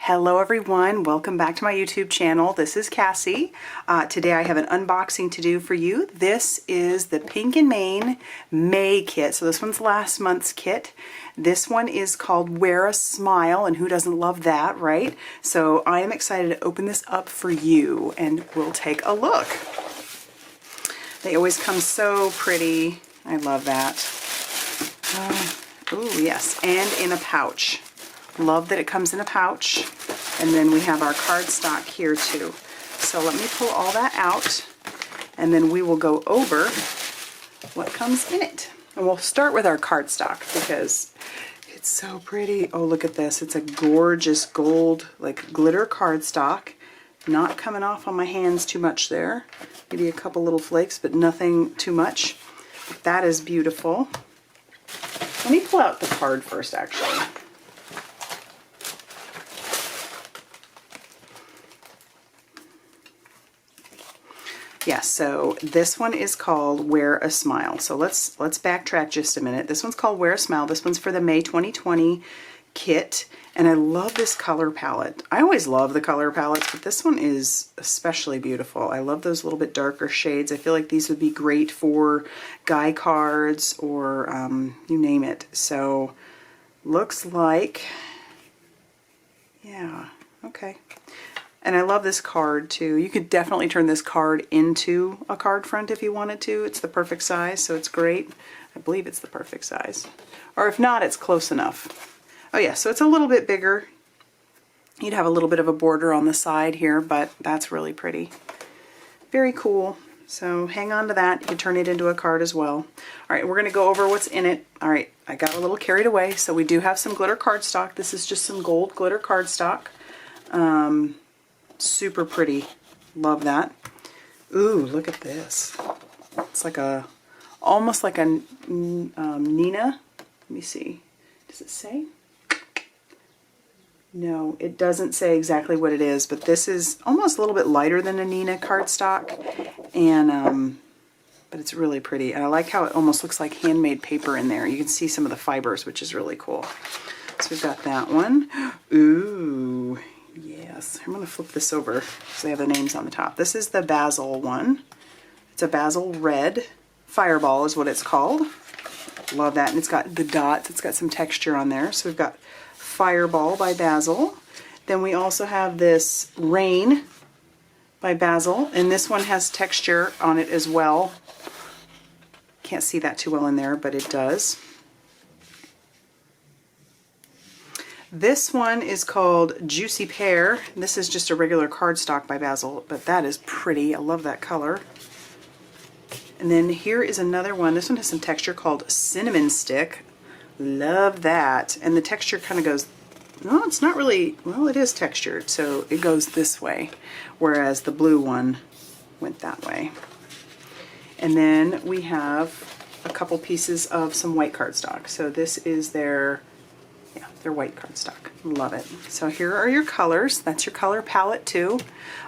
Hello everyone, welcome back to my YouTube channel. This is Cassie. Today I have an unboxing to do for you. This is the Pink and Main May kit. So this one's last month's kit. This one is called Wear a Smile, and who doesn't love that, right? So I am excited to open this up for you and we'll take a look. They always come so pretty. I love that. Oh yes, and in a pouch. Love that it comes in a pouch. And then we have our cardstock here too. So let me pull all that out and then we will go over what comes in it. And we'll start with our cardstock because it's so pretty. Oh, look at this. It's a gorgeous gold, like glitter cardstock. Not coming off on my hands too much there. Maybe a couple little flakes, but nothing too much. That is beautiful. Let me pull out the card first, actually. Yeah, so this one is called Wear a Smile. So let's backtrack just a minute. This one's called Wear a Smile. This one's for the May 2020 kit. And I love this color palette. I always love the color palettes, but this one is especially beautiful. I love those little bit darker shades. I feel like these would be great for guy cards or you name it. So looks like, yeah, okay. And I love this card too. You could definitely turn this card into a card front if you wanted to. It's the perfect size, so it's great. I believe it's the perfect size. Or if not, it's close enough. Oh yeah, so it's a little bit bigger. You'd have a little bit of a border on the side here, but that's really pretty. Very cool. So hang on to that. You can turn it into a card as well. All right, we're going to go over what's in it. All right, I got a little carried away. So we do have some glitter cardstock. This is just some gold glitter cardstock. Super pretty. Love that. Ooh, look at this. It's like a, almost like a Nina. Let me see. Does it say? No, it doesn't say exactly what it is, but this is almost a little bit lighter than a Nina cardstock, and but it's really pretty. And I like how it almost looks like handmade paper in there. You can see some of the fibers, which is really cool. So we've got that one. Ooh. Yes, I'm going to flip this over because they have the names on the top. This is the Basil one. It's a Basil Red. Fireball is what it's called. Love that. And it's got the dots. It's got some texture on there. So we've got Fireball by Basil. Then we also have this Rain by Basil. And this one has texture on it as well. Can't see that too well in there, but it does. This one is called Juicy Pear. This is just a regular cardstock by Basil, but that is pretty. I love that color. And then here is another one. This one has some texture called Cinnamon Stick. Love that. And the texture kind of goes, no, it's not really, well, it is textured, so it goes this way, whereas the blue one went that way. And then we have a couple pieces of some white cardstock. So this is their white cardstock. Love it. So here are your colors. That's your color palette too.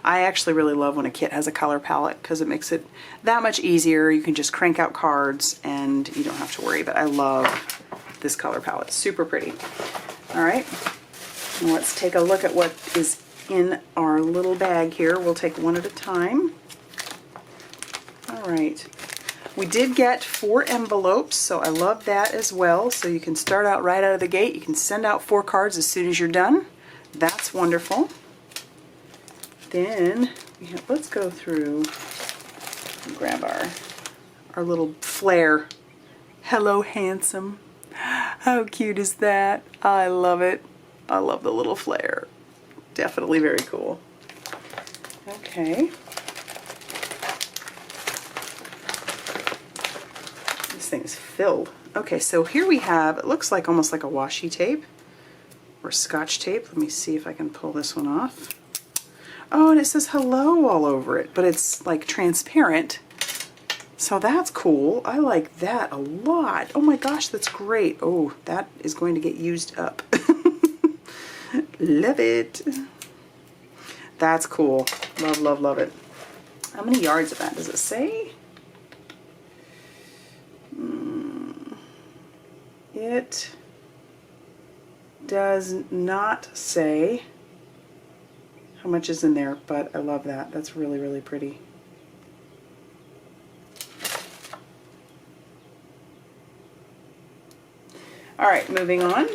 I actually really love when a kit has a color palette because it makes it that much easier. You can just crank out cards and you don't have to worry, but I love this color palette. Super pretty. All right, and let's take a look at what is in our little bag here. We'll take one at a time. All right. We did get 4 envelopes, so I love that as well. So you can start out right out of the gate. You can send out 4 cards as soon as you're done. That's wonderful. Then let's go through and grab our little flare. Hello, handsome. How cute is that? I love it. I love the little flare. Definitely very cool. Okay. Thing's filled. Okay, so here we have, it looks like almost like a washi tape or scotch tape. Let me see if I can pull this one off. Oh, and it says hello all over it, but it's like transparent. So that's cool. I like that a lot. Oh my gosh, that's great. Oh, that is going to get used up. Love it. That's cool. Love, love, love it. How many yards of that does it say? It does not say. how much is in there, but I love that. That's really, really pretty. All right, moving on.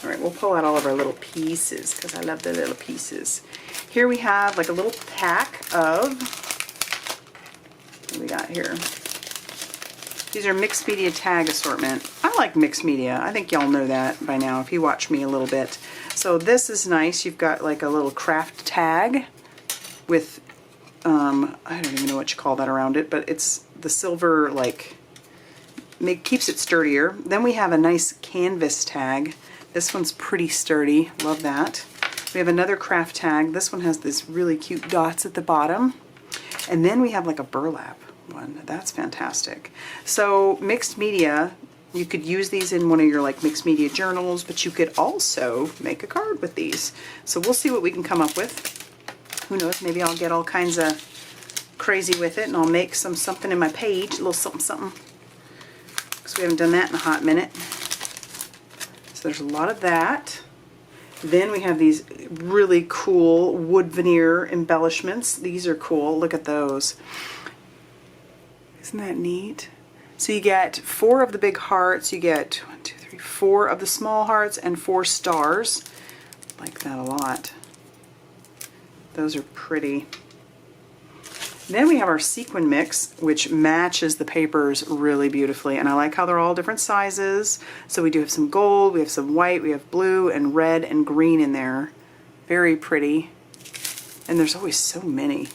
All right, we'll pull out all of our little pieces because I love the little pieces. Here we have like a little pack of, what do we got here? These are mixed media tag assortment. I like mixed media. I think y'all know that by now if you watch me a little bit. So this is nice. You've got like a little craft tag with, I don't even know what you call that around it, but it's the silver, like, keeps it sturdier. Then we have a nice canvas tag. This one's pretty sturdy. Love that. We have another craft tag. This one has this really cute dots at the bottom. And then we have like a burlap one. That's fantastic. So mixed media, you could use these in one of your like mixed media journals, but you could also make a card with these. So we'll see what we can come up with. Who knows, maybe I'll get all kinds of crazy with it and I'll make something in my page, a little something something. Because we haven't done that in a hot minute. So there's a lot of that. Then we have these really cool wood veneer embellishments. These are cool. Look at those. Isn't that neat? So you get 4 of the big hearts. You get 1, 2, 3, 4 of the small hearts and 4 stars. I like that a lot. Those are pretty. Then we have our sequin mix, which matches the papers really beautifully. And I like how they're all different sizes. So we do have some gold, we have some white, we have blue and red and green in there. Very pretty. And there's always so many.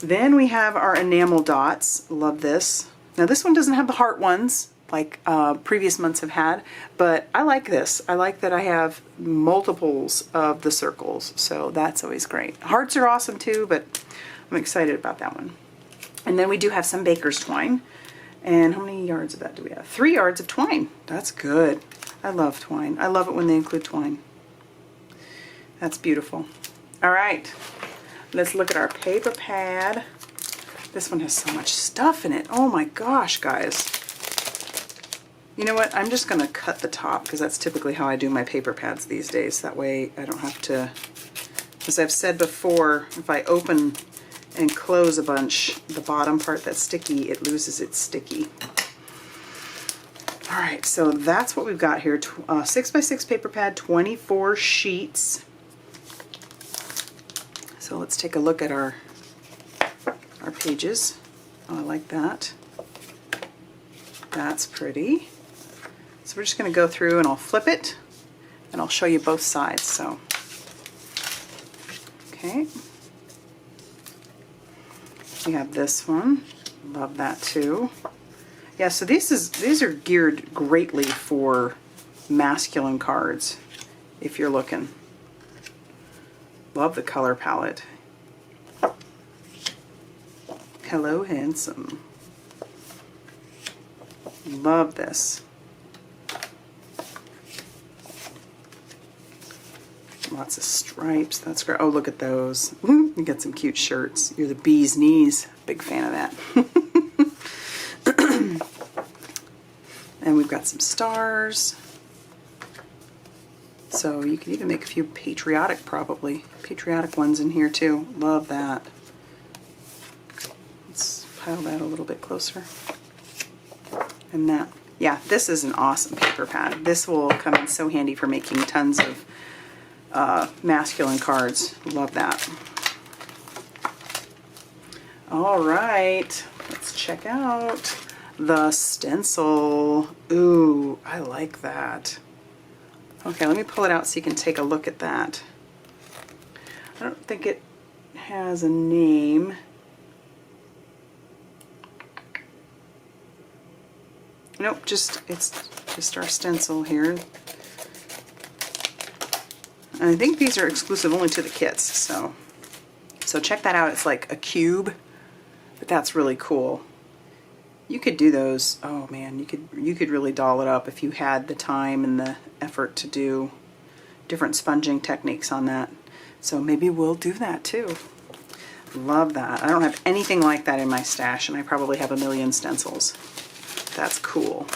Then we have our enamel dots. Love this. Now this one doesn't have the heart ones like previous months have had, but I like this. I like that I have multiples of the circles, so that's always great. Hearts are awesome too, but I'm excited about that one. And then we do have some baker's twine. And how many yards of that do we have? 3 yards of twine. That's good. I love twine. I love it when they include twine. That's beautiful. All right, let's look at our paper pad. This one has so much stuff in it. Oh my gosh, guys. You know what? I'm just going to cut the top because that's typically how I do my paper pads these days. That way I don't have to, as I've said before, if I open and close a bunch, the bottom part that's sticky, it loses its sticky. All right, so that's what we've got here. 6x6 paper pad, 24 sheets. So let's take a look at our pages. Oh, I like that. That's pretty. So we're just going to go through and I'll flip it and I'll show you both sides. So, okay. We have this one. Love that too. Yeah, so these are geared greatly for masculine cards if you're looking. Love the color palette. Hello, handsome. Love this. Lots of stripes. That's great. Oh, look at those. You got some cute shirts. You're the bee's knees. Big fan of that. And we've got some stars. So you can even make a few patriotic ones in here too. Love that. Let's pile that a little bit closer. And that. Yeah, this is an awesome paper pad. This will come in so handy for making tons of masculine cards. Love that. All right, let's check out the stencil. Ooh, I like that. Okay, let me pull it out so you can take a look at that. I don't think it has a name. Nope, it's just our stencil here. And I think these are exclusive only to the kits, so check that out. It's like a cube, but that's really cool. You could do those. Oh man, you could really doll it up if you had the time and the effort to do different sponging techniques on that. So maybe we'll do that too. Love that. I don't have anything like that in my stash, and I probably have a million stencils. That's cool.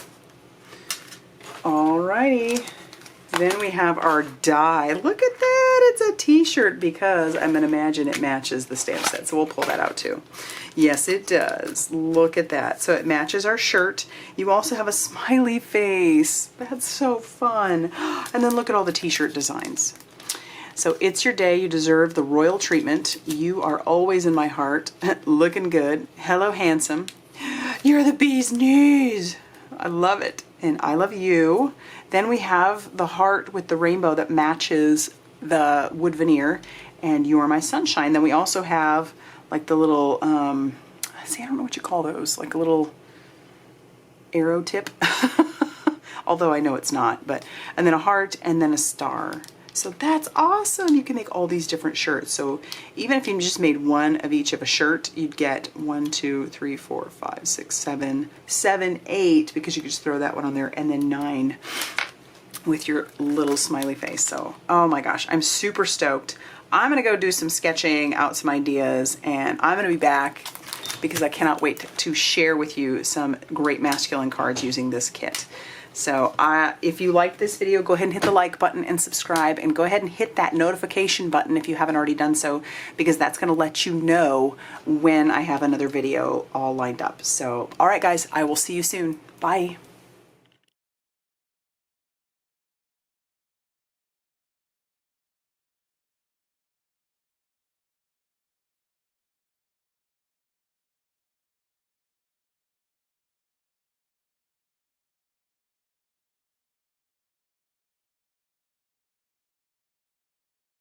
Alrighty. Then we have our die. Look at that, it's a t-shirt because I'm gonna imagine it matches the stamp set. So we'll pull that out too. Yes, it does. Look at that. So it matches our shirt. You also have a smiley face. That's so fun. And then look at all the t-shirt designs. So it's your day. You deserve the royal treatment. You are always in my heart. Looking good. Hello, handsome. You're the bee's knees. I love it. And I love you. Then we have the heart with the rainbow that matches the wood veneer. And you are my sunshine. Then we also have like the little, see, I don't know what you call those. Like a little arrow tip. Although I know it's not. But and then a heart and then a star. So that's awesome. You can make all these different shirts. So even if you just made one of each of a shirt, you'd get 1, 2, 3, 4, 5, 6, 7, 8, because you could just throw that one on there, and then 9 with your little smiley face. So, oh my gosh, I'm super stoked. I'm gonna go do some sketching out some ideas, and I'm gonna be back because I cannot wait to share with you some great masculine cards using this kit. So if you liked this video, go ahead and hit the like button and subscribe, and go ahead and hit that notification button if you haven't already done so, because that's going to let you know when I have another video all lined up. So, all right, guys, I will see you soon. Bye.